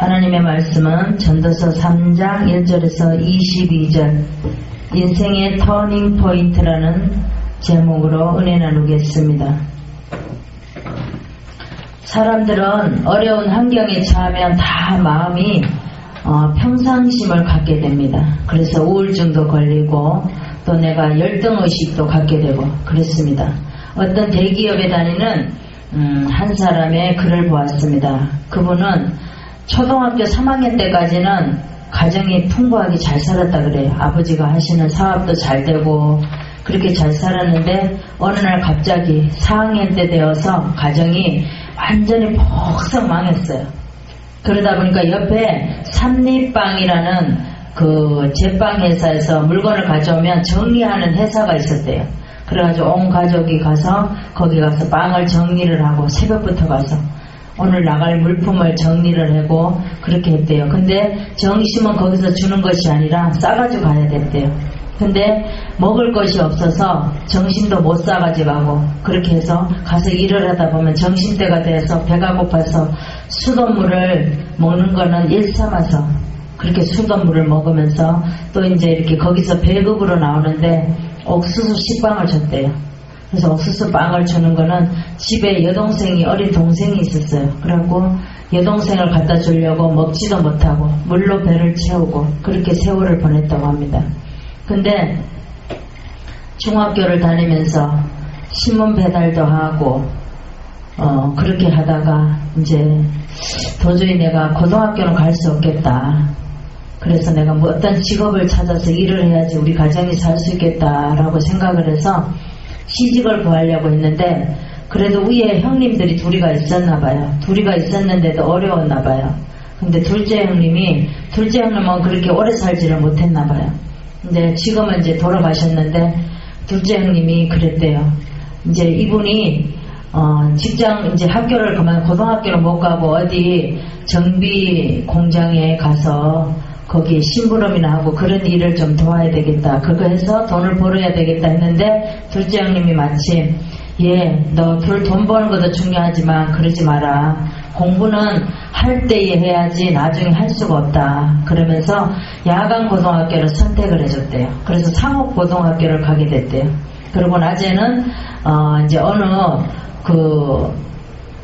하나님의 말씀은 전도서 3장 1절에서 22절 인생의 터닝 포인트라는 제목으로 은혜 나누겠습니다. 사람들은 어려운 환경에 처하면 다 마음이 평상심을 갖게 됩니다. 그래서 우울증도 걸리고 또 내가 열등의식도 갖게 되고 그렇습니다. 어떤 대기업에 다니는 한 사람의 글을 보았습니다. 그분은 초등학교 3학년 때까지는 가정이 풍부하게 잘 살았다 그래요. 아버지가 하시는 사업도 잘 되고 그렇게 잘 살았는데 어느 날 갑자기 4학년 때 되어서 가정이 완전히 폭삭 망했어요. 그러다 보니까 옆에 삼립방이라는 그 제빵 회사에서 물건을 가져오면 정리하는 회사가 있었대요. 그래가지고 온 가족이 가서 거기 가서 빵을 정리를 하고 새벽부터 가서 오늘 나갈 물품을 정리를 하고 그렇게 했대요. 근데 점심은 거기서 주는 것이 아니라 싸가지고 가야 됐대요. 근데 먹을 것이 없어서 점심도 못 싸가지고 가고 그렇게 해서 가서 일을 하다 보면 점심때가 돼서 배가 고파서 수돗물을 먹는 거는 일삼아서 그렇게 수돗물을 먹으면서 또 이제 이렇게 거기서 배급으로 나오는데 옥수수 식빵을 줬대요. 그래서 옥수수 빵을 주는 거는 집에 여동생이 어린 동생이 있었어요. 그래갖고 여동생을 갖다 주려고 먹지도 못하고 물로 배를 채우고 그렇게 세월을 보냈다고 합니다. 근데 중학교를 다니면서 신문 배달도 하고 그렇게 하다가 이제 도저히 내가 고등학교는 갈 수 없겠다. 그래서 내가 뭐 어떤 직업을 찾아서 일을 해야지 우리 가정이 살 수 있겠다라고 생각을 해서 시집을 구하려고 했는데 그래도 위에 형님들이 둘이가 있었나 봐요. 둘이가 있었는데도 어려웠나 봐요. 근데 둘째 형님은 그렇게 오래 살지를 못했나 봐요. 근데 지금은 이제 돌아가셨는데 둘째 형님이 그랬대요. 이제 이분이 직장 이제 학교를 그만 고등학교를 못 가고 어디 정비 공장에 가서 거기 심부름이나 하고 그런 일을 좀 도와야 되겠다. 그거 해서 돈을 벌어야 되겠다 했는데 둘째 형님이 마침 너 돈 버는 것도 중요하지만 그러지 마라. 공부는 할 때에 해야지 나중에 할 수가 없다. 그러면서 야간 고등학교를 선택을 해줬대요. 그래서 상업고등학교를 가게 됐대요. 그리고 낮에는 이제 어느 그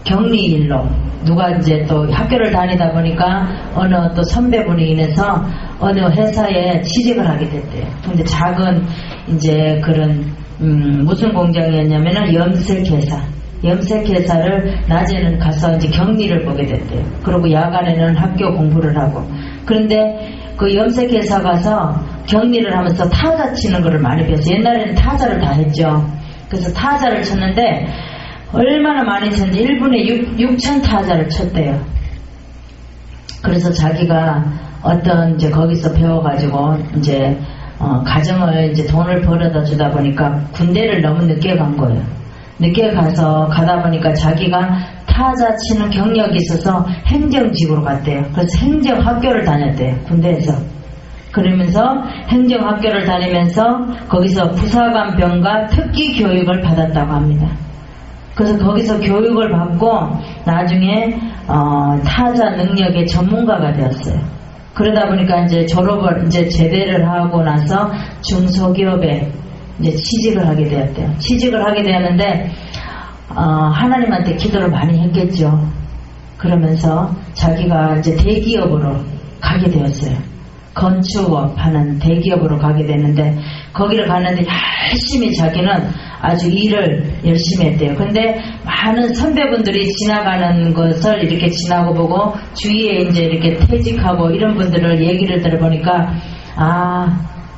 격리일로 누가 이제 또 학교를 다니다 보니까 어느 또 선배분이 인해서 어느 회사에 취직을 하게 됐대요. 근데 작은 이제 그런 무슨 공장이었냐면은 염색회사를 낮에는 가서 이제 격리를 보게 됐대요. 그리고 야간에는 학교 공부를 하고. 그런데 그 염색회사 가서 격리를 하면서 타자 치는 거를 많이 배웠어요. 옛날에는 타자를 다 했죠. 그래서 타자를 쳤는데 얼마나 많이 쳤는지 1분에 6천 타자를 쳤대요. 그래서 자기가 어떤 이제 거기서 배워가지고 이제 가정을 이제 돈을 벌어다 주다 보니까 군대를 너무 늦게 간 거예요. 늦게 가다 보니까 자기가 타자 치는 경력이 있어서 행정직으로 갔대요. 그래서 행정학교를 다녔대요. 군대에서. 그러면서 행정학교를 다니면서 거기서 부사관병과 특기 교육을 받았다고 합니다. 그래서 거기서 교육을 받고 나중에 타자 능력의 전문가가 되었어요. 그러다 보니까 이제 졸업을 이제 제대를 하고 나서 중소기업에 이제 취직을 하게 되었대요. 취직을 하게 되었는데 하나님한테 기도를 많이 했겠죠. 그러면서 자기가 이제 대기업으로 가게 되었어요. 건축업 하는 대기업으로 가게 되는데 거기를 갔는데 열심히 자기는 아주 일을 열심히 했대요. 근데 많은 선배분들이 지나가는 것을 이렇게 지나고 보고 주위에 이제 이렇게 퇴직하고 이런 분들을 얘기를 들어보니까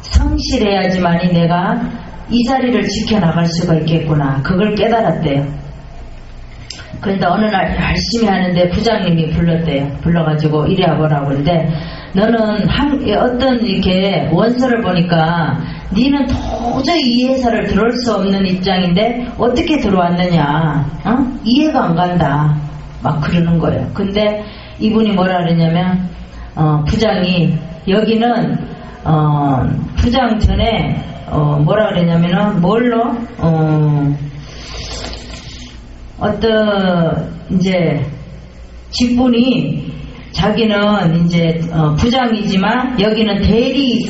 성실해야지만이 내가 이 자리를 지켜나갈 수가 있겠구나. 그걸 깨달았대요. 그런데 어느 날 열심히 하는데 부장님이 불렀대요. 불러가지고 이래 와보라고 그러는데 너는 어떤 이렇게 원서를 보니까 니는 도저히 이 회사를 들어올 수 없는 입장인데 어떻게 들어왔느냐, 이해가 안 간다 막 그러는 거예요. 근데 이분이 뭐라 그러냐면 부장이 여기는 부장 전에 뭐라 그러냐면은 뭘로 어떤 이제 직분이 자기는 이제 부장이지만 여기는 대리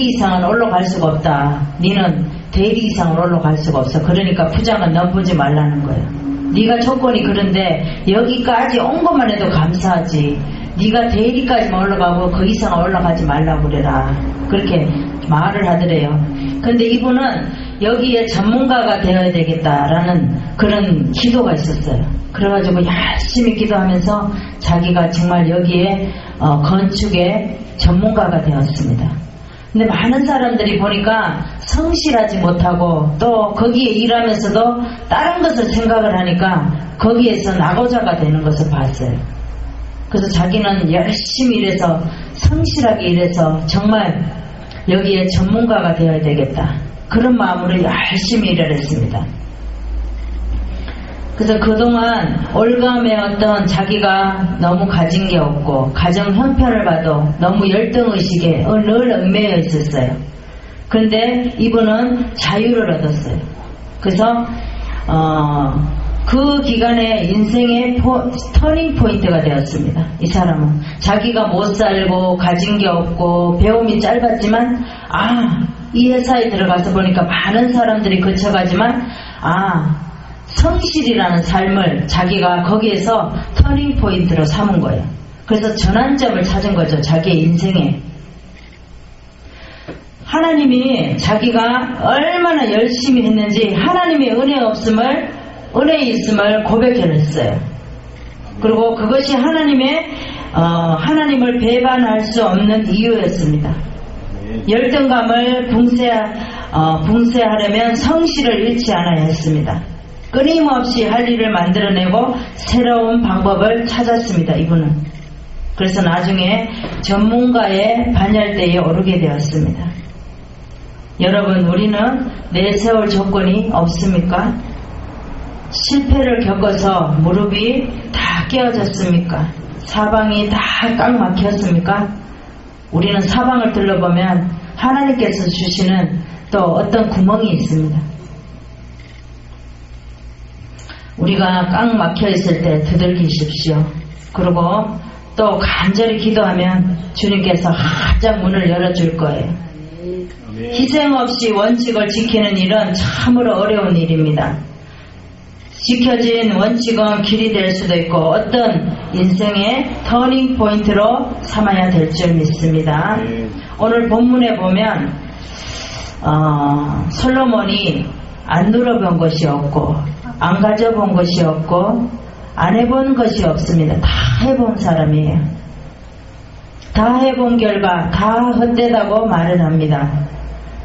이상은 올라갈 수가 없다. 니는 대리 이상은 올라갈 수가 없어. 그러니까 부장은 넘보지 말라는 거예요. 네가 조건이 그런데 여기까지 온 것만 해도 감사하지. 네가 대리까지만 올라가고 그 이상은 올라가지 말라고 그래라. 그렇게 말을 하더래요. 근데 이분은 여기에 전문가가 되어야 되겠다라는 그런 기도가 있었어요. 그래가지고 열심히 기도하면서 자기가 정말 여기에 건축의 전문가가 되었습니다. 근데 많은 사람들이 보니까 성실하지 못하고 또 거기에 일하면서도 다른 것을 생각을 하니까 거기에서 낙오자가 되는 것을 봤어요. 그래서 자기는 열심히 일해서 성실하게 일해서 정말 여기에 전문가가 되어야 되겠다. 그런 마음으로 열심히 일을 했습니다. 그래서 그동안 올감의 어떤 자기가 너무 가진 게 없고 가정 형편을 봐도 너무 열등의식에 늘 얽매여 있었어요. 그런데 이분은 자유를 얻었어요. 그래서 그 기간에 인생의 터닝 포인트가 되었습니다. 이 사람은 자기가 못 살고 가진 게 없고 배움이 짧았지만 이 회사에 들어가서 보니까 많은 사람들이 거쳐가지만 성실이라는 삶을 자기가 거기에서 터닝 포인트로 삼은 거예요. 그래서 전환점을 찾은 거죠. 자기의 인생에. 하나님이 자기가 얼마나 열심히 했는지 하나님의 은혜 있음을 고백했어요. 그리고 그것이 하나님을 배반할 수 없는 이유였습니다. 열등감을 붕괴하려면 성실을 잃지 않아야 했습니다. 끊임없이 할 일을 만들어내고 새로운 방법을 찾았습니다. 이분은. 그래서 나중에 전문가의 반열대에 오르게 되었습니다. 여러분, 우리는 내세울 조건이 없습니까? 실패를 겪어서 무릎이 다 깨어졌습니까? 사방이 다 꽉 막혔습니까? 우리는 사방을 둘러보면 하나님께서 주시는 또 어떤 구멍이 있습니다. 우리가 꽉 막혀 있을 때 두들기십시오. 그리고 또 간절히 기도하면 주님께서 활짝 문을 열어줄 거예요. 희생 없이 원칙을 지키는 일은 참으로 어려운 일입니다. 지켜진 원칙은 길이 될 수도 있고 어떤 인생의 터닝 포인트로 삼아야 될 줄 믿습니다. 오늘 본문에 보면 솔로몬이 안 누려본 것이 없고 안 가져본 것이 없고 안 해본 것이 없습니다. 다 해본 사람이에요. 다 해본 결과 다 헛되다고 말을 합니다.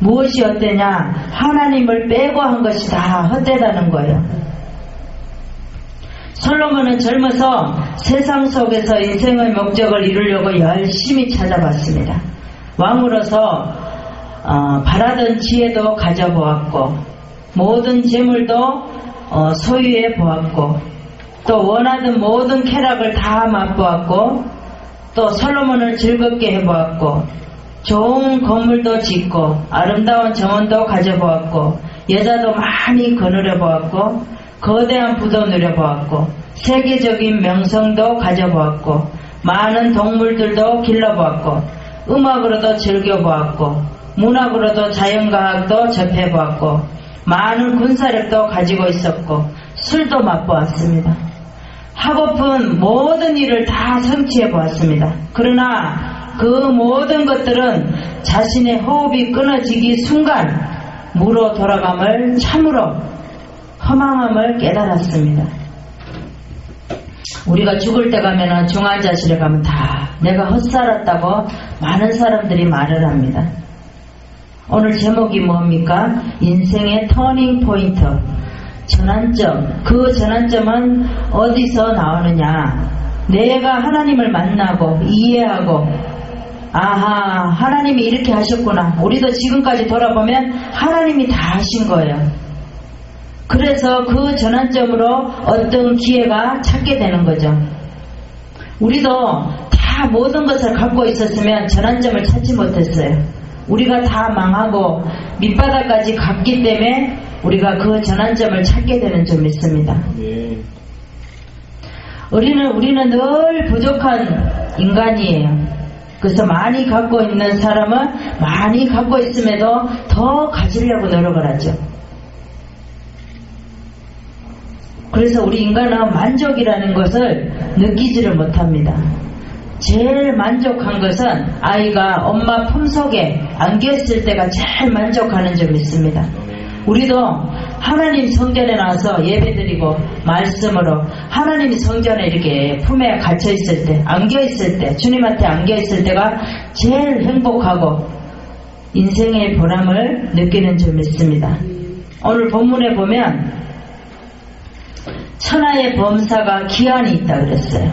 무엇이 헛되냐? 하나님을 빼고 한 것이 다 헛되다는 거예요. 솔로몬은 젊어서 세상 속에서 인생의 목적을 이루려고 열심히 찾아봤습니다. 왕으로서 바라던 지혜도 가져보았고 모든 재물도 소유해 보았고 또 원하던 모든 쾌락을 다 맛보았고 또 솔로몬을 즐겁게 해보았고 좋은 건물도 짓고 아름다운 정원도 가져보았고 여자도 많이 거느려 보았고 거대한 부도 누려보았고 세계적인 명성도 가져보았고 많은 동물들도 길러보았고 음악으로도 즐겨보았고 문학으로도 자연과학도 접해보았고 많은 군사력도 가지고 있었고 술도 맛보았습니다. 하고픈 모든 일을 다 성취해보았습니다. 그러나 그 모든 것들은 자신의 호흡이 끊어지기 순간 무로 돌아감을 참으로 허망함을 깨달았습니다. 우리가 죽을 때 가면은 중환자실에 가면 다 내가 헛살았다고 많은 사람들이 말을 합니다. 오늘 제목이 뭡니까? 인생의 터닝 포인트, 전환점. 그 전환점은 어디서 나오느냐? 내가 하나님을 만나고 이해하고 하나님이 이렇게 하셨구나. 우리도 지금까지 돌아보면 하나님이 다 하신 거예요. 그래서 그 전환점으로 어떤 기회가 찾게 되는 거죠. 우리도 다 모든 것을 갖고 있었으면 전환점을 찾지 못했어요. 우리가 다 망하고 밑바닥까지 갔기 때문에 우리가 그 전환점을 찾게 되는 줄 믿습니다. 우리는 늘 부족한 인간이에요. 그래서 많이 갖고 있는 사람은 많이 갖고 있음에도 더 가지려고 노력을 하죠. 그래서 우리 인간은 만족이라는 것을 느끼지를 못합니다. 제일 만족한 것은 아이가 엄마 품속에 안겼을 때가 제일 만족하는 점이 있습니다. 우리도 하나님 성전에 나와서 예배드리고 말씀으로 하나님 성전에 이렇게 품에 갇혀있을 때, 안겨있을 때, 주님한테 안겨있을 때가 제일 행복하고 인생의 보람을 느끼는 점이 있습니다. 오늘 본문에 보면 천하의 범사가 기한이 있다 그랬어요.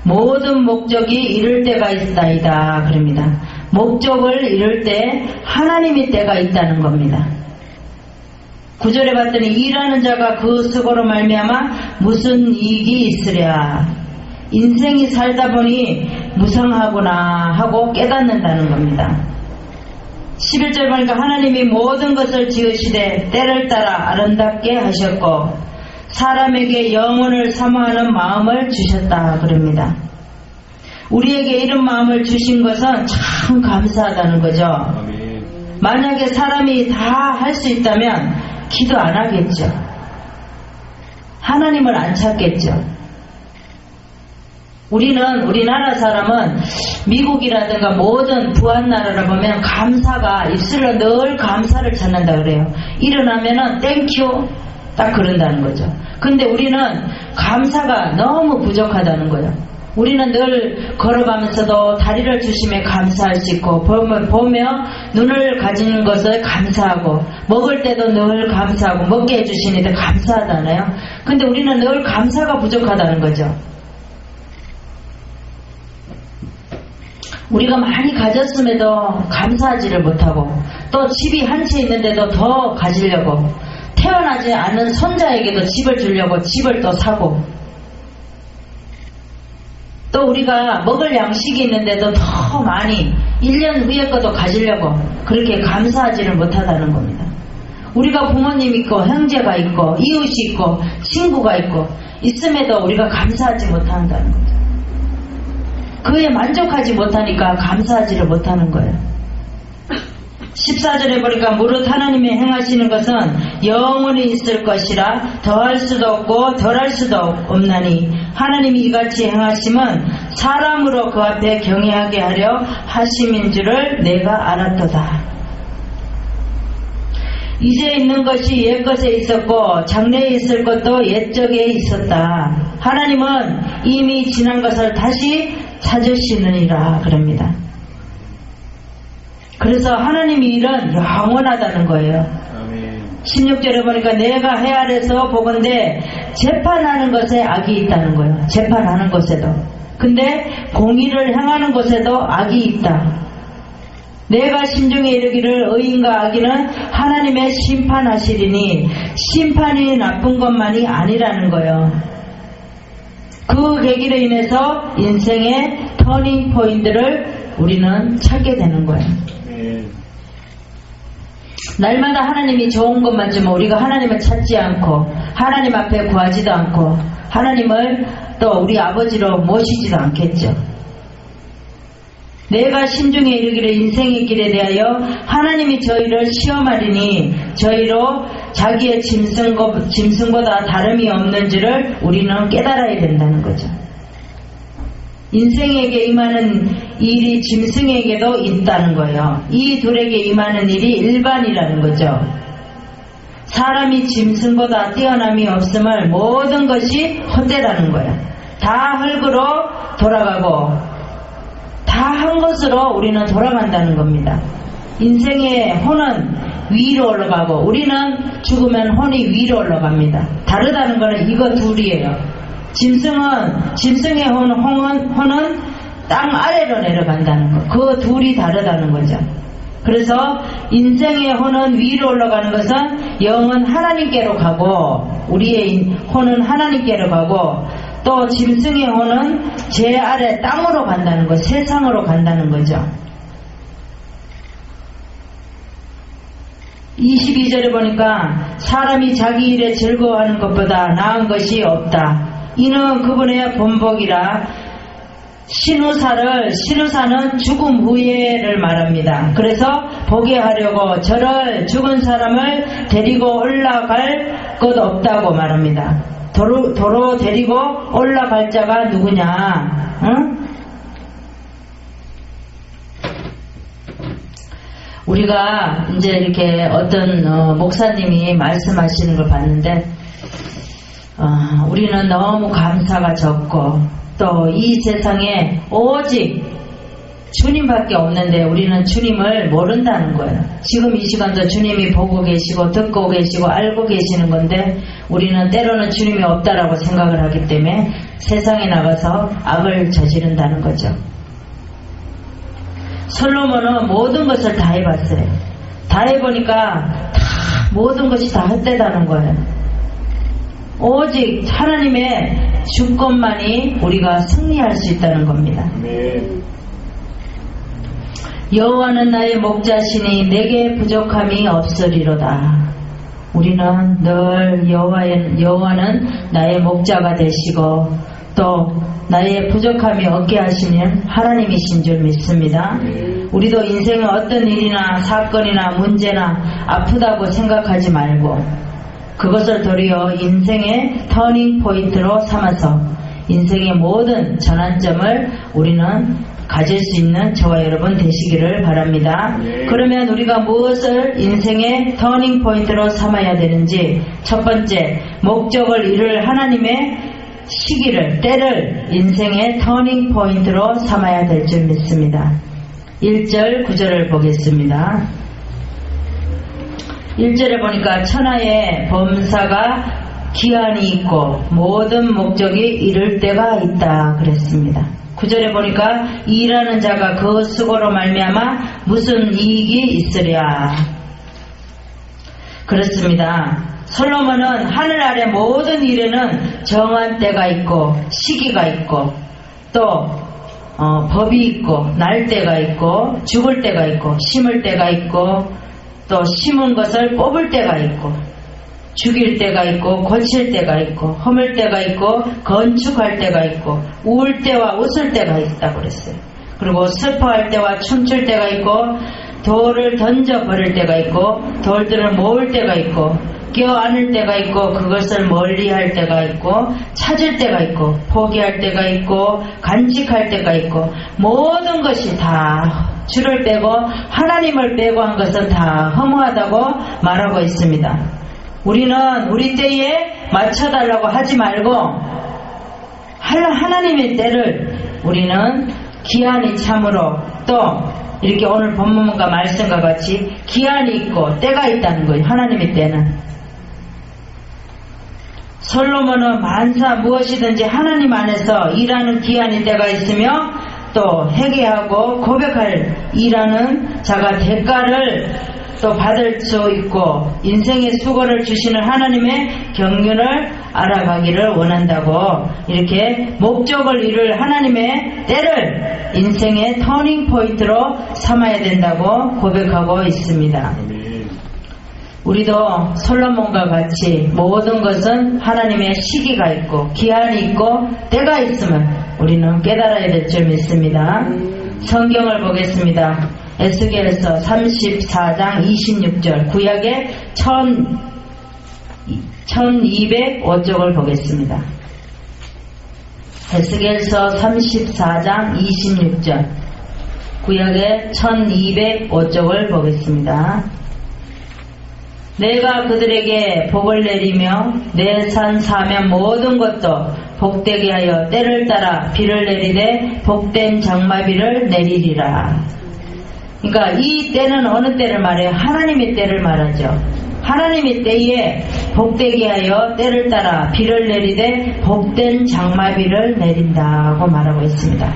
모든 목적이 이룰 때가 있다이다 그럽니다. 목적을 이룰 때 하나님의 때가 있다는 겁니다. 9절에 봤더니 일하는 자가 그 수고로 말미암아 무슨 이익이 있으랴. 인생이 살다 보니 무상하구나 하고 깨닫는다는 겁니다. 11절 보니까 하나님이 모든 것을 지으시되 때를 따라 아름답게 하셨고 사람에게 영혼을 사모하는 마음을 주셨다 그럽니다. 우리에게 이런 마음을 주신 것은 참 감사하다는 거죠. 만약에 사람이 다 할 수 있다면 기도 안 하겠죠. 하나님을 안 찾겠죠. 우리나라 사람은 미국이라든가 모든 부한 나라를 보면 감사가 입술로 늘 감사를 찾는다 그래요. 일어나면은 땡큐 딱 그런다는 거죠. 근데 우리는 감사가 너무 부족하다는 거예요. 우리는 늘 걸어가면서도 다리를 주심에 감사할 수 있고 보며 눈을 가진 것을 감사하고 먹을 때도 늘 감사하고 먹게 해주시니 데 감사하잖아요. 근데 우리는 늘 감사가 부족하다는 거죠. 우리가 많이 가졌음에도 감사하지를 못하고 또 집이 한 채 있는데도 더 가지려고 태어나지 않은 손자에게도 집을 주려고 집을 또 사고 또 우리가 먹을 양식이 있는데도 더 많이 1년 후에 것도 가지려고 그렇게 감사하지를 못하다는 겁니다. 우리가 부모님 있고 형제가 있고 이웃이 있고 친구가 있고 있음에도 우리가 감사하지 못한다는 거죠. 그에 만족하지 못하니까 감사하지를 못하는 거예요. 14절에 보니까 무릇 하나님이 행하시는 것은 영원히 있을 것이라 더할 수도 없고 덜할 수도 없나니 하나님이 이같이 행하심은 사람으로 그 앞에 경외하게 하려 하심인 줄을 내가 알았도다. 이제 있는 것이 옛것에 있었고 장래에 있을 것도 옛적에 있었다. 하나님은 이미 지난 것을 다시 찾으시느니라 그럽니다. 그래서 하나님의 일은 영원하다는 거예요. 16절에 보니까 내가 해 아래서 보건대 재판하는 것에 악이 있다는 거예요. 재판하는 것에도. 근데 공의를 행하는 것에도 악이 있다. 내가 심중에 이르기를 의인과 악인은 하나님의 심판하시리니 심판이 나쁜 것만이 아니라는 거예요. 그 계기로 인해서 인생의 터닝 포인트를 우리는 찾게 되는 거예요. 날마다 하나님이 좋은 것만 주면 우리가 하나님을 찾지 않고 하나님 앞에 구하지도 않고 하나님을 또 우리 아버지로 모시지도 않겠죠. 내가 심중에 이르기를 인생의 길에 대하여 하나님이 저희를 시험하리니 저희로 자기의 짐승보다 다름이 없는 줄을 우리는 깨달아야 된다는 거죠. 인생에게 임하는 일이 짐승에게도 있다는 거예요. 이 둘에게 임하는 일이 일반이라는 거죠. 사람이 짐승보다 뛰어남이 없음을 모든 것이 헛되다는 거예요. 다 흙으로 돌아가고 다 한 것으로 우리는 돌아간다는 겁니다. 인생의 혼은 위로 올라가고 우리는 죽으면 혼이 위로 올라갑니다. 다르다는 거는 이거 둘이에요. 짐승의 혼은 땅 아래로 내려간다는 거. 그 둘이 다르다는 거죠. 그래서 인생의 혼은 위로 올라가는 것은 영은 하나님께로 가고 우리의 혼은 하나님께로 가고 또 짐승의 혼은 제 아래 땅으로 간다는 거, 세상으로 간다는 거죠. 22절에 보니까 사람이 자기 일에 즐거워하는 것보다 나은 것이 없다. 이는 그분의 본복이라. 신우사는 죽음 후에를 말합니다. 그래서 보게 하려고 저를 죽은 사람을 데리고 올라갈 것 없다고 말합니다. 도로 데리고 올라갈 자가 누구냐? 응? 우리가 이제 이렇게 어떤 목사님이 말씀하시는 걸 봤는데 우리는 너무 감사가 적고 또 이 세상에 오직 주님밖에 없는데 우리는 주님을 모른다는 거예요. 지금 이 시간도 주님이 보고 계시고 듣고 계시고 알고 계시는 건데 우리는 때로는 주님이 없다라고 생각을 하기 때문에 세상에 나가서 악을 저지른다는 거죠. 솔로몬은 모든 것을 다 해봤어요. 다 해보니까 모든 것이 다 헛되다는 거예요. 오직 하나님의 주권만이 우리가 승리할 수 있다는 겁니다. 여호와는 나의 목자시니 내게 부족함이 없으리로다. 우리는 늘 여호와는 나의 목자가 되시고 또 나의 부족함이 없게 하시는 하나님이신 줄 믿습니다. 우리도 인생의 어떤 일이나 사건이나 문제나 아프다고 생각하지 말고 그것을 도리어 인생의 터닝 포인트로 삼아서 인생의 모든 전환점을 우리는 가질 수 있는 저와 여러분 되시기를 바랍니다. 그러면 우리가 무엇을 인생의 터닝 포인트로 삼아야 되는지, 첫 번째 목적을 이룰 하나님의 시기를, 때를 인생의 터닝 포인트로 삼아야 될 줄 믿습니다. 1절 9절을 보겠습니다. 1절에 보니까 천하의 범사가 기한이 있고 모든 목적이 이를 때가 있다 그랬습니다. 9절에 보니까 일하는 자가 그 수고로 말미암아 무슨 이익이 있으랴. 그렇습니다. 솔로몬은 하늘 아래 모든 일에는 정한 때가 있고 시기가 있고 또 법이 있고 날 때가 있고 죽을 때가 있고 심을 때가 있고 또 심은 것을 뽑을 때가 있고 죽일 때가 있고 고칠 때가 있고 허물 때가 있고 건축할 때가 있고 울 때와 웃을 때가 있다고 그랬어요. 그리고 슬퍼할 때와 춤출 때가 있고 돌을 던져버릴 때가 있고 돌들을 모을 때가 있고 껴안을 때가 있고 그것을 멀리할 때가 있고 찾을 때가 있고 포기할 때가 있고 간직할 때가 있고 모든 것이 다 주를 빼고 하나님을 빼고 한 것은 다 허무하다고 말하고 있습니다. 우리는 우리 때에 맞춰달라고 하지 말고 하나님의 때를 우리는 기한이 참으로 또 이렇게 오늘 본문과 말씀과 같이 기한이 있고 때가 있다는 거예요. 하나님의 때는. 솔로몬은 만사 무엇이든지 하나님 안에서 일하는 기한이 때가 있으며 또 회개하고 고백할 일하는 자가 대가를 또 받을 수 있고 인생의 수고를 주시는 하나님의 경륜을 알아가기를 원한다고 이렇게 목적을 이룰 하나님의 때를 인생의 터닝 포인트로 삼아야 된다고 고백하고 있습니다. 우리도 솔로몬과 같이 모든 것은 하나님의 시기가 있고 기한이 있고 때가 있음을 우리는 깨달아야 될 줄 믿습니다. 성경을 보겠습니다. 에스겔서 34장 26절 구약의 1205쪽을 보겠습니다. 에스겔서 34장 26절 구약의 1205쪽을 보겠습니다. 내가 그들에게 복을 내리며 내 산 사면 모든 것도 복되게 하여 때를 따라 비를 내리되 복된 장마비를 내리리라. 그러니까 이 때는 어느 때를 말해요? 하나님의 때를 말하죠. 하나님의 때에 복되게 하여 때를 따라 비를 내리되 복된 장마비를 내린다고 말하고 있습니다.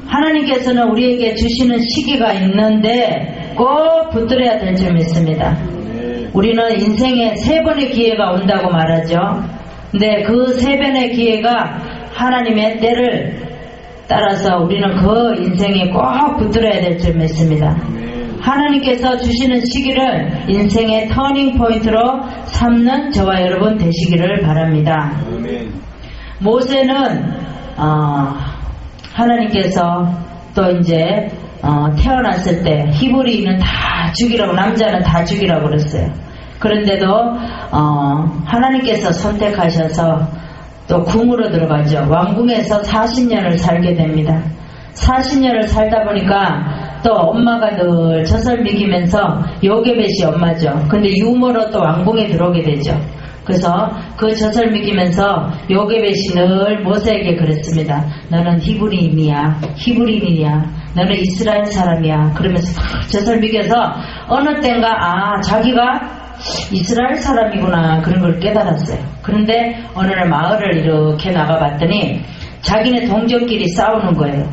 하나님께서는 우리에게 주시는 시기가 있는데 꼭 붙들어야 될 줄 믿습니다. 우리는 인생에 3번의 기회가 온다고 말하죠. 근데 그 3번의 기회가 하나님의 때를 따라서 우리는 그 인생에 꼭 붙들어야 될 줄 믿습니다. 하나님께서 주시는 시기를 인생의 터닝 포인트로 삼는 저와 여러분 되시기를 바랍니다. 모세는 하나님께서 또 이제 태어났을 때 히브리인은 다 죽이라고, 남자는 다 죽이라고 그랬어요. 그런데도 하나님께서 선택하셔서 또 궁으로 들어가죠. 왕궁에서 40년을 살게 됩니다. 40년을 살다 보니까 또 엄마가 늘 젖을 먹이면서 요게벳이 엄마죠. 근데 유모로 또 왕궁에 들어오게 되죠. 그래서 그 젖을 먹이면서 요게벳이 늘 모세에게 그랬습니다. 너는 히브리인이야. 너는 이스라엘 사람이야. 그러면서 젖을 먹여서 어느 땐가 자기가 이스라엘 사람이구나 그런 걸 깨달았어요. 그런데 어느 날 마을을 이렇게 나가봤더니 자기네 동족끼리 싸우는 거예요.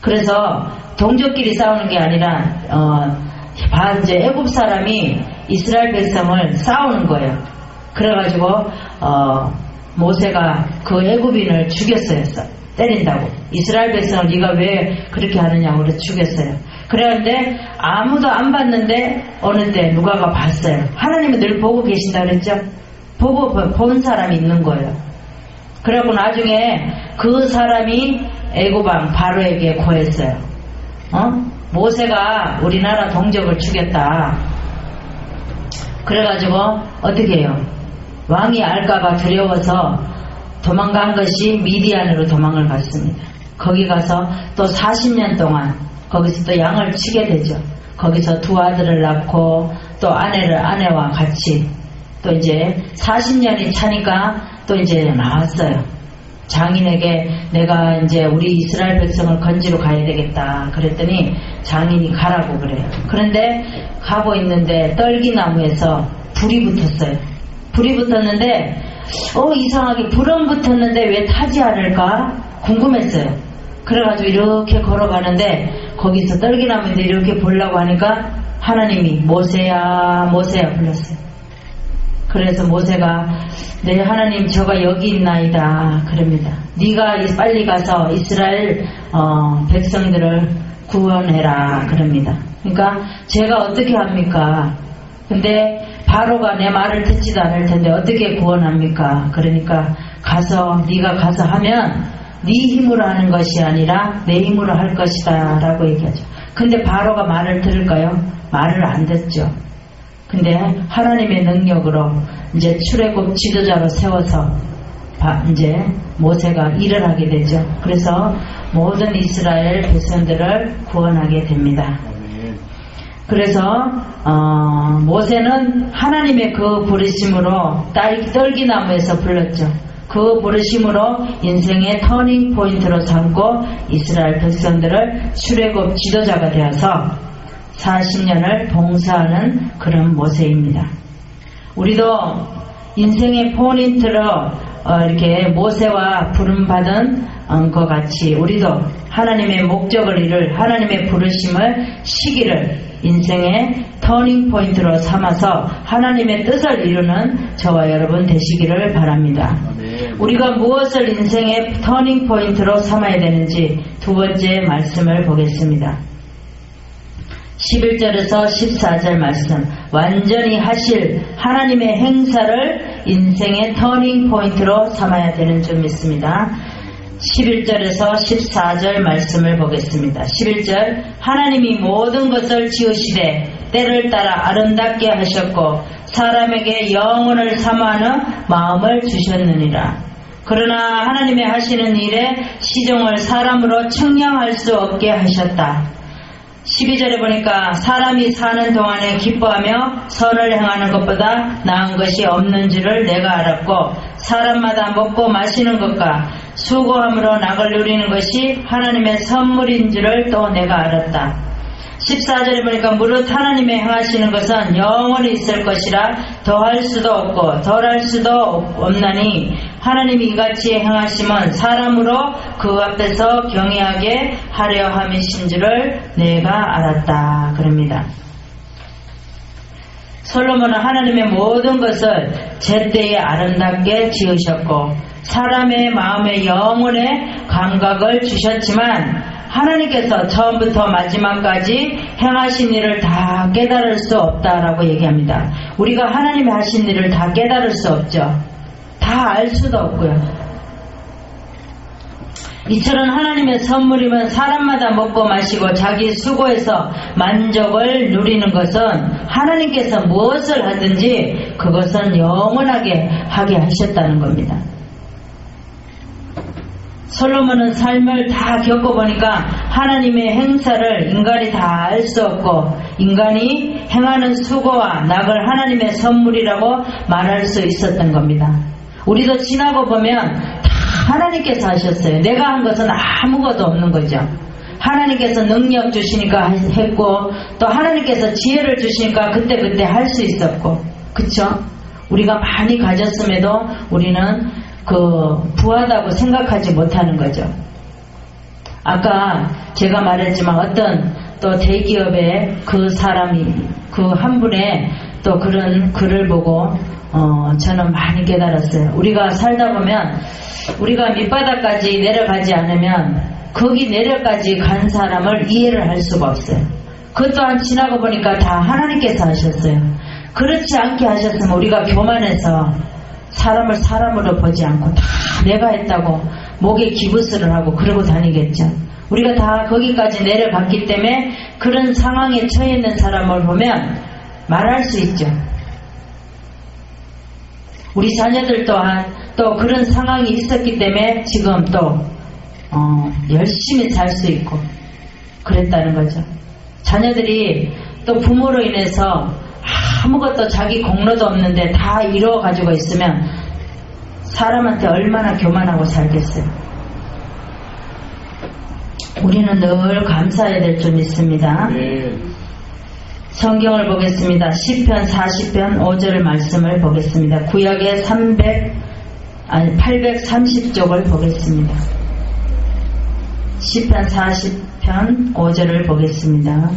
그래서 동족끼리 싸우는 게 아니라 이제 애굽 사람이 이스라엘 백성을 싸우는 거예요. 그래가지고 모세가 그 애굽인을 죽였어요. 때린다고. 이스라엘 백성을 네가 왜 그렇게 하느냐고 그래서 죽였어요. 그랬는데 아무도 안 봤는데 어느 때 누가가 봤어요. 하나님은 늘 보고 계신다 그랬죠. 본 사람이 있는 거예요. 그래갖고 나중에 그 사람이 애굽왕 바로에게 고했어요. 모세가 우리나라 동족을 죽였다. 그래가지고 어떻게 해요? 왕이 알까봐 두려워서 도망간 것이 미디안으로 도망을 갔습니다. 거기 가서 또 40년 동안 거기서 또 양을 치게 되죠. 거기서 두 아들을 낳고 또 아내와 같이 또 이제 40년이 차니까 또 이제 나왔어요. 장인에게 내가 이제 우리 이스라엘 백성을 건지러 가야 되겠다 그랬더니 장인이 가라고 그래요. 그런데 가고 있는데 떨기나무에서 불이 붙었어요. 불이 붙었는데 이상하게 불은 붙었는데 왜 타지 않을까 궁금했어요. 그래가지고 이렇게 걸어가는데 거기서 떨기나무인데 이렇게 보려고 하니까 하나님이 모세야 불렀어요. 그래서 모세가 네 하나님 저가 여기 있나이다 그럽니다. 네가 빨리 가서 이스라엘 백성들을 구원해라 그럽니다. 그러니까 제가 어떻게 합니까? 근데 바로가 내 말을 듣지도 않을 텐데 어떻게 구원합니까? 그러니까 네가 가서 하면 네 힘으로 하는 것이 아니라 내 힘으로 할 것이다 라고 얘기하죠. 근데 바로가 말을 들을까요? 말을 안 듣죠. 근데 하나님의 능력으로 이제 출애굽 지도자로 세워서 이제 모세가 일을 하게 되죠. 그래서 모든 이스라엘 백성들을 구원하게 됩니다. 그래서 모세는 하나님의 그 부르심으로 떨기나무에서 불렀죠. 그 부르심으로 인생의 터닝 포인트로 삼고 이스라엘 백성들을 출애굽 지도자가 되어서 40년을 봉사하는 그런 모세입니다. 우리도 인생의 포인트로 이렇게 모세와 부름받은 것 같이 우리도 하나님의 목적을 이룰 하나님의 부르심을 시기를 인생의 터닝 포인트로 삼아서 하나님의 뜻을 이루는 저와 여러분 되시기를 바랍니다. 우리가 무엇을 인생의 터닝 포인트로 삼아야 되는지 두 번째 말씀을 보겠습니다. 11절에서 14절 말씀, 완전히 하실 하나님의 행사를 인생의 터닝 포인트로 삼아야 되는 줄 믿습니다. 11절에서 14절 말씀을 보겠습니다. 11절, 하나님이 모든 것을 지으시되 때를 따라 아름답게 하셨고 사람에게 영혼을 사모하는 마음을 주셨느니라. 그러나 하나님의 하시는 일에 시종을 사람으로 측량할 수 없게 하셨다. 12절에 보니까 사람이 사는 동안에 기뻐하며 선을 행하는 것보다 나은 것이 없는 줄을 내가 알았고 사람마다 먹고 마시는 것과 수고함으로 낙을 누리는 것이 하나님의 선물인 줄을 또 내가 알았다. 14절에 보니까 무릇 하나님의 행하시는 것은 영원히 있을 것이라 더할 수도 없고 덜할 수도 없나니 하나님이 이같이 행하심은 사람으로 그 앞에서 경외하게 하려 함이신 줄을 내가 알았다 그럽니다. 솔로몬은 하나님의 모든 것을 제때에 아름답게 지으셨고 사람의 마음의 영혼의 감각을 주셨지만 하나님께서 처음부터 마지막까지 행하신 일을 다 깨달을 수 없다라고 얘기합니다. 우리가 하나님이 하신 일을 다 깨달을 수 없죠. 다 알 수도 없고요. 이처럼 하나님의 선물이면 사람마다 먹고 마시고 자기 수고해서 만족을 누리는 것은 하나님께서 무엇을 하든지 그것은 영원하게 하게 하셨다는 겁니다. 솔로몬은 삶을 다 겪어보니까 하나님의 행사를 인간이 다 알 수 없고 인간이 행하는 수고와 낙을 하나님의 선물이라고 말할 수 있었던 겁니다. 우리도 지나고 보면 하나님께서 하셨어요. 내가 한 것은 아무것도 없는 거죠. 하나님께서 능력 주시니까 했고 또 하나님께서 지혜를 주시니까 그때그때 할 수 있었고 그쵸? 우리가 많이 가졌음에도 우리는 부하다고 생각하지 못하는 거죠. 아까 제가 말했지만 어떤 또 대기업의 그 사람이 그 한 분의 또 그런 글을 보고 저는 많이 깨달았어요. 우리가 살다 보면 우리가 밑바닥까지 내려가지 않으면 거기 내려까지 간 사람을 이해를 할 수가 없어요. 그 또한 지나고 보니까 다 하나님께서 하셨어요. 그렇지 않게 하셨으면 우리가 교만해서 사람을 사람으로 보지 않고 다 내가 했다고 목에 기부스를 하고 그러고 다니겠죠. 우리가 다 거기까지 내려갔기 때문에 그런 상황에 처해 있는 사람을 보면 말할 수 있죠. 우리 자녀들 또한 또 그런 상황이 있었기 때문에 지금 또 열심히 살 수 있고 그랬다는 거죠. 자녀들이 또 부모로 인해서 아무것도 자기 공로도 없는데 다 이루어 가지고 있으면 사람한테 얼마나 교만하고 살겠어요. 우리는 늘 감사해야 될 줄 믿습니다. 성경을 보겠습니다. 시편 40편 5절 말씀을 보겠습니다. 구약의 830쪽을 보겠습니다. 시편 40편 5절을 보겠습니다.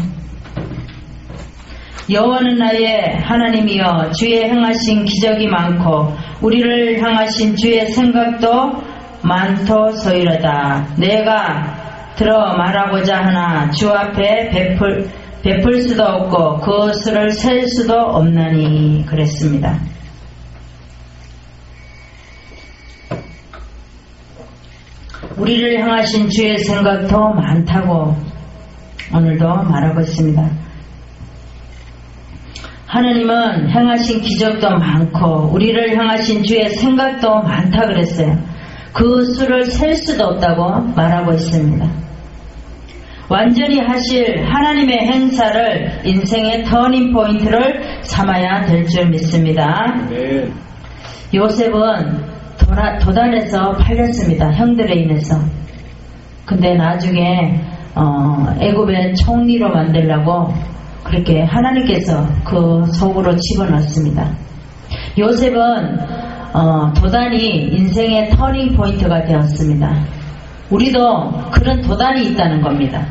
여호와는 나의 하나님이여 주의 행하신 기적이 많고 우리를 향하신 주의 생각도 많도소이로다. 내가 들어 말하고자 하나 주 앞에 베풀 수도 없고 그 수를 셀 수도 없나니 그랬습니다. 우리를 향하신 주의 생각도 많다고 오늘도 말하고 있습니다. 하나님은 행하신 기적도 많고 우리를 향하신 주의 생각도 많다 그랬어요. 그 수를 셀 수도 없다고 말하고 있습니다. 완전히 하실 하나님의 행사를 인생의 터닝 포인트를 삼아야 될 줄 믿습니다. 네. 요셉은 도단에서 팔렸습니다. 형들에 인해서. 근데 나중에 애굽의 총리로 만들려고 그렇게 하나님께서 그 속으로 집어넣습니다. 요셉은 도단이 인생의 터닝 포인트가 되었습니다. 우리도 그런 도단이 있다는 겁니다.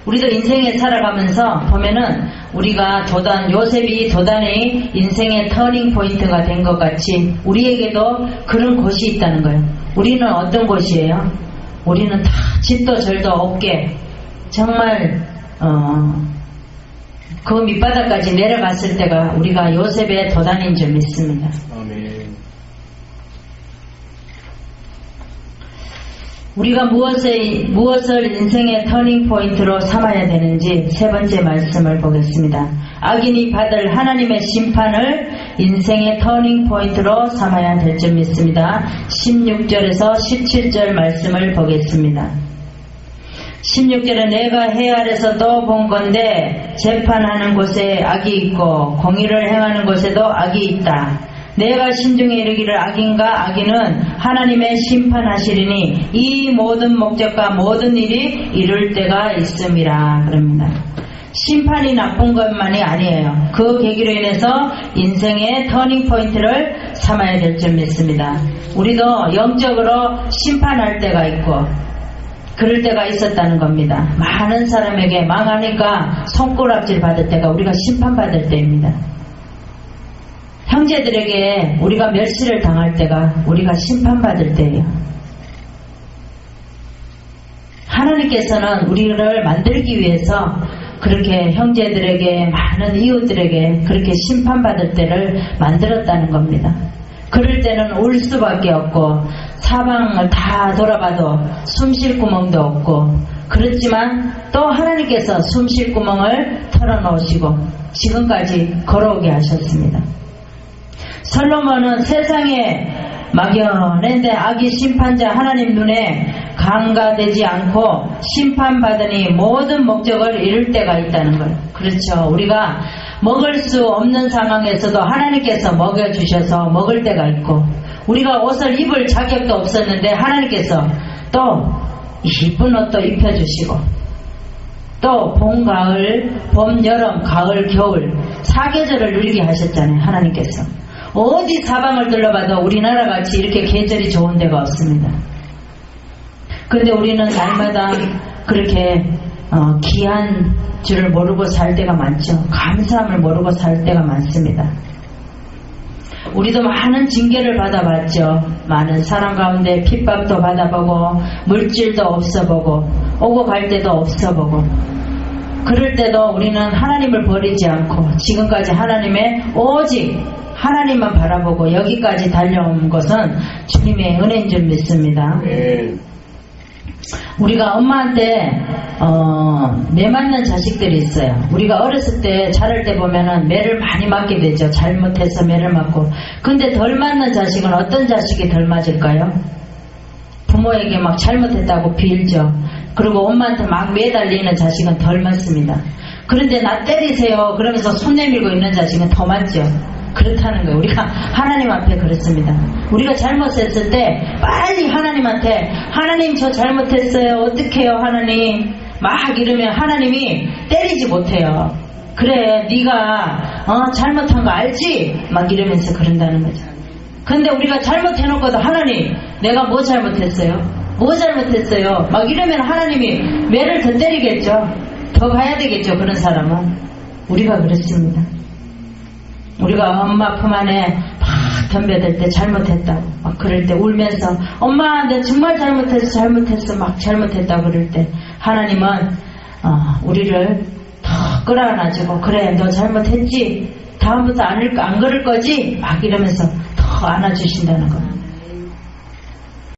우리도 인생에 살아가면서 보면은 우리가 요셉이 도단이 인생의 터닝 포인트가 된 것 같이 우리에게도 그런 곳이 있다는 거예요. 우리는 어떤 곳이에요? 우리는 다 집도 절도 없게 정말 그 밑바닥까지 내려갔을 때가 우리가 요셉의 도단인 줄 믿습니다. 아멘. 우리가 무엇을 인생의 터닝 포인트로 삼아야 되는지 세 번째 말씀을 보겠습니다. 악인이 받을 하나님의 심판을 인생의 터닝 포인트로 삼아야 될 줄 믿습니다. 16절에서 17절 말씀을 보겠습니다. 16절에 내가 해 아래서도 본 건데 재판하는 곳에 악이 있고 공의를 행하는 곳에도 악이 있다. 내가 신중에 이르기를 악인과 악인은 하나님의 심판하시리니 이 모든 목적과 모든 일이 이룰 때가 있음이라 그럽니다. 심판이 나쁜 것만이 아니에요. 그 계기로 인해서 인생의 터닝 포인트를 삼아야 될 줄 믿습니다. 우리도 영적으로 심판할 때가 있고 그럴 때가 있었다는 겁니다. 많은 사람에게 망하니까 손가락질 받을 때가 우리가 심판받을 때입니다. 형제들에게 우리가 멸시를 당할 때가 우리가 심판받을 때예요. 하나님께서는 우리를 만들기 위해서 그렇게 형제들에게, 많은 이웃들에게 그렇게 심판받을 때를 만들었다는 겁니다. 그럴 때는 울 수밖에 없고 사방을 다 돌아봐도 숨 쉴 구멍도 없고, 그렇지만 또 하나님께서 숨 쉴 구멍을 털어놓으시고 지금까지 걸어오게 하셨습니다. 솔로몬은 세상에 막연한데 악의 심판자 하나님 눈에 간과되지 않고 심판받으니 모든 목적을 이룰 때가 있다는 걸. 그렇죠. 우리가 먹을 수 없는 상황에서도 하나님께서 먹여주셔서 먹을 때가 있고, 우리가 옷을 입을 자격도 없었는데 하나님께서 또 이쁜 옷도 입혀주시고, 또 봄, 가을, 봄, 여름, 가을, 겨울 4계절을 누리게 하셨잖아요. 하나님께서 어디 사방을 둘러봐도 우리나라 같이 이렇게 계절이 좋은 데가 없습니다. 그런데 우리는 날마다 그렇게 귀한 줄을 모르고 살 때가 많죠. 감사함을 모르고 살 때가 많습니다. 우리도 많은 징계를 받아봤죠. 많은 사람 가운데 핍박도 받아보고 물질도 없어보고 오고 갈 때도 없어보고, 그럴 때도 우리는 하나님을 버리지 않고 지금까지 하나님의 오직 하나님만 바라보고 여기까지 달려온 것은 주님의 은혜인 줄 믿습니다. 우리가 엄마한테 매 맞는 자식들이 있어요. 우리가 어렸을 때 자랄 때 보면은 매를 많이 맞게 되죠. 잘못해서 매를 맞고. 근데 덜 맞는 자식은 어떤 자식이 덜 맞을까요? 부모에게 막 잘못했다고 빌죠. 그리고 엄마한테 막 매달리는 자식은 덜 맞습니다. 그런데 나 때리세요 그러면서 손 내밀고 있는 자식은 더 맞죠. 그렇다는 거예요. 우리가 하나님 앞에 그렇습니다. 우리가 잘못했을 때 빨리 하나님한테, 하나님 저 잘못했어요 어떡해요 하나님, 막 이러면 하나님이 때리지 못해요. 그래 네가 잘못한 거 알지? 막 이러면서 그런다는 거죠. 근데 우리가 잘못해놓고도 하나님 내가 뭐 잘못했어요? 뭐 잘못했어요? 막 이러면 하나님이 매를 더 때리겠죠. 더 가야 되겠죠. 그런 사람은. 우리가 그렇습니다. 우리가 엄마 품 안에 막 덤벼들 때 잘못했다고 막 그럴 때 울면서 엄마 내 정말 잘못했어 막 잘못했다고 그럴 때 하나님은 우리를 더 끌어안아주고 그래 너 잘못했지? 다음부터 안 그럴 거지? 막 이러면서 더 안아주신다는 거예요.